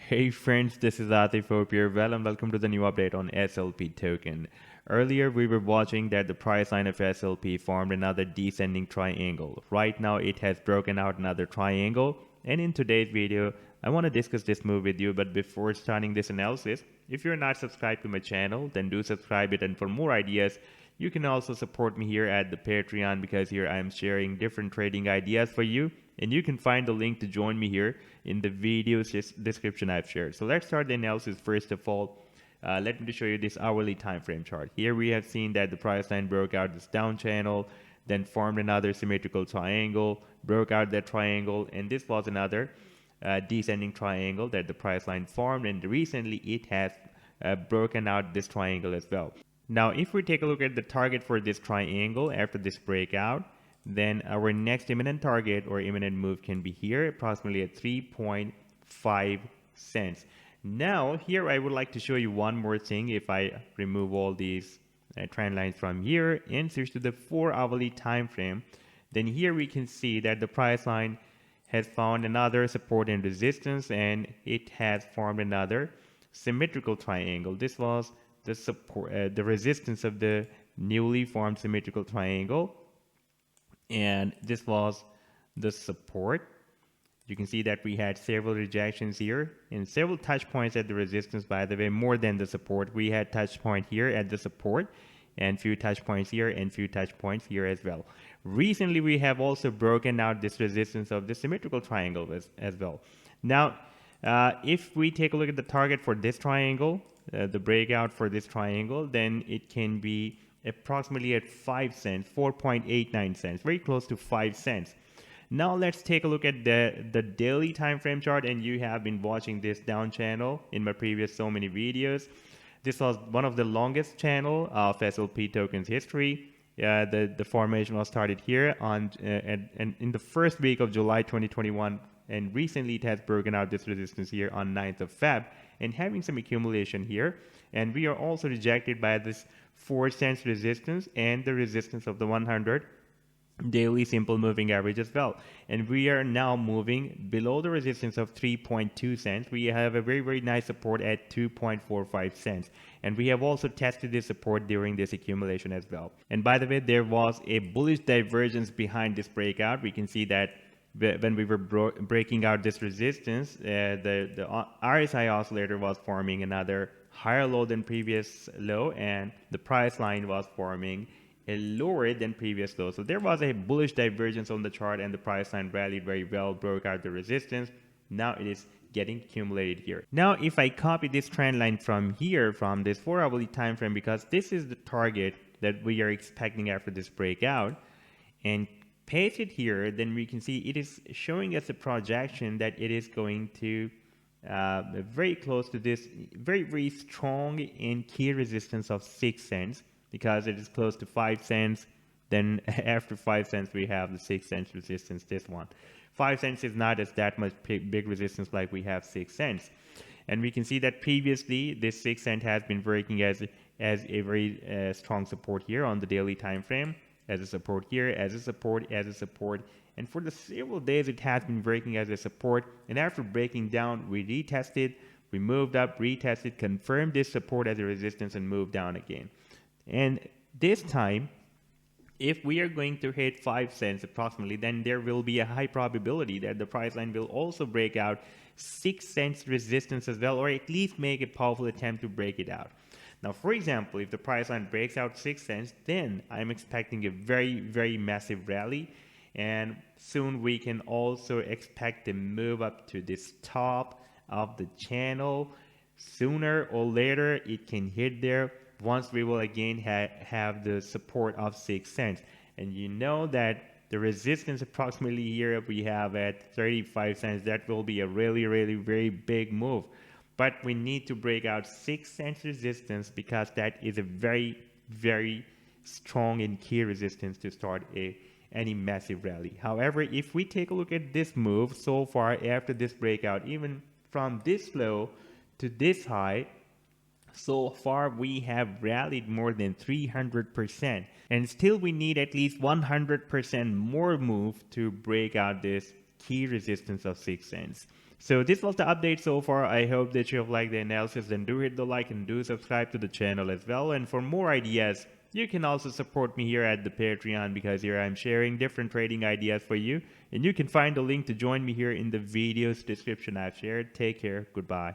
Hey friends, this is Atif. Hope you're well and welcome to the new update on SLP token. Earlier we were watching that the price line of SLP formed another descending triangle. Right now it has broken out another triangle, and in today's video I want to discuss this move with you. But before starting this analysis, if you're not subscribed to my channel, then do subscribe it, and for more ideas you can also support me here at the Patreon, because here I am sharing different trading ideas for you, and you can find the link to join me here in the video description I've shared. So let's start the analysis. First of all, let me show you this hourly time frame chart. Here we have seen that the price line broke out this down channel, then formed another symmetrical triangle, broke out that triangle, and this was another descending triangle that the price line formed, and recently it has broken out this triangle as well. Now if we take a look at the target for this triangle after this breakout, then our next imminent target or imminent move can be here, approximately at 3.5 cents. Now here I would like to show you one more thing. If I remove all these trend lines from here and switch to the 4-hourly time frame, then here we can see that the price line has found another support and resistance, and it has formed another symmetrical triangle. This was the support, the resistance of the newly formed symmetrical triangle, and this was the support. You can see that we had several rejections here and several touch points at the resistance. By the way, more than the support, we had touch point here at the support, and few touch points here and few touch points here as well. Recently we have also broken out this resistance of the symmetrical triangle as well. Now if we take a look at the target for this triangle, the breakout for this triangle, then it can be approximately at 5 cents, 4.89 cents, very close to 5 cents. Now let's take a look at the daily time frame chart, and you have been watching this down channel in my previous so many videos. This was one of the longest channel of SLP tokens history. The formation was started here on and in the first week of July 2021, and recently it has broken out this resistance here on 9th of Feb and having some accumulation here, and we are also rejected by this 4 cents resistance and the resistance of the 100 daily simple moving average as well, and we are now moving below the resistance of 3.2 cents. We have a very nice support at 2.45 cents, and we have also tested this support during this accumulation as well. And by the way, there was a bullish divergence behind this breakout. We can see that when we were breaking out this resistance, the RSI oscillator was forming another higher low than previous low, and the price line was forming a lower than previous low. So there was a bullish divergence on the chart, and the price line rallied very well, broke out the resistance. Now it is getting accumulated here. Now if I copy this trend line from here, from this 4-hourly time frame, because this is the target that we are expecting after this breakout, and paste it here, then we can see it is showing us a projection that it is going to very close to this very strong and key resistance of 6 cents, because it is close to 5 cents. Then after 5 cents we have the 6 cents resistance. This one, 5 cents is not as that much big resistance like we have 6 cents, and we can see that previously this 6 cent has been working as a very strong support here on the daily time frame, as a support here, as a support, and for the several days it has been breaking as a support, and after breaking down we retested, we moved up, retested, confirmed this support as a resistance, and moved down again. And this time, if we are going to hit 5 cents approximately, then there will be a high probability that the price line will also break out 6 cents resistance as well, or at least make a powerful attempt to break it out. Now, for example, if the price line breaks out 6 cents, then I'm expecting a very massive rally, and soon we can also expect a move up to this top of the channel. Sooner or later it can hit there, once we will again have the support of 6 cents. And you know that the resistance approximately here we have at 35 cents. That will be a really very big move, but we need to break out 6 cents resistance, because that is a very strong and key resistance to start any massive rally. However, if we take a look at this move so far after this breakout, even from this low to this high, so far we have rallied more than 300%, and still we need at least 100% more move to break out this key resistance of 6 cents. So this was the update so far. I hope that you have liked the analysis. Then do hit the like and do subscribe to the channel as well. And for more ideas, you can also support me here at the Patreon, because here I'm sharing different trading ideas for you. And you can find the link to join me here in the video's description I've shared. Take care. Goodbye.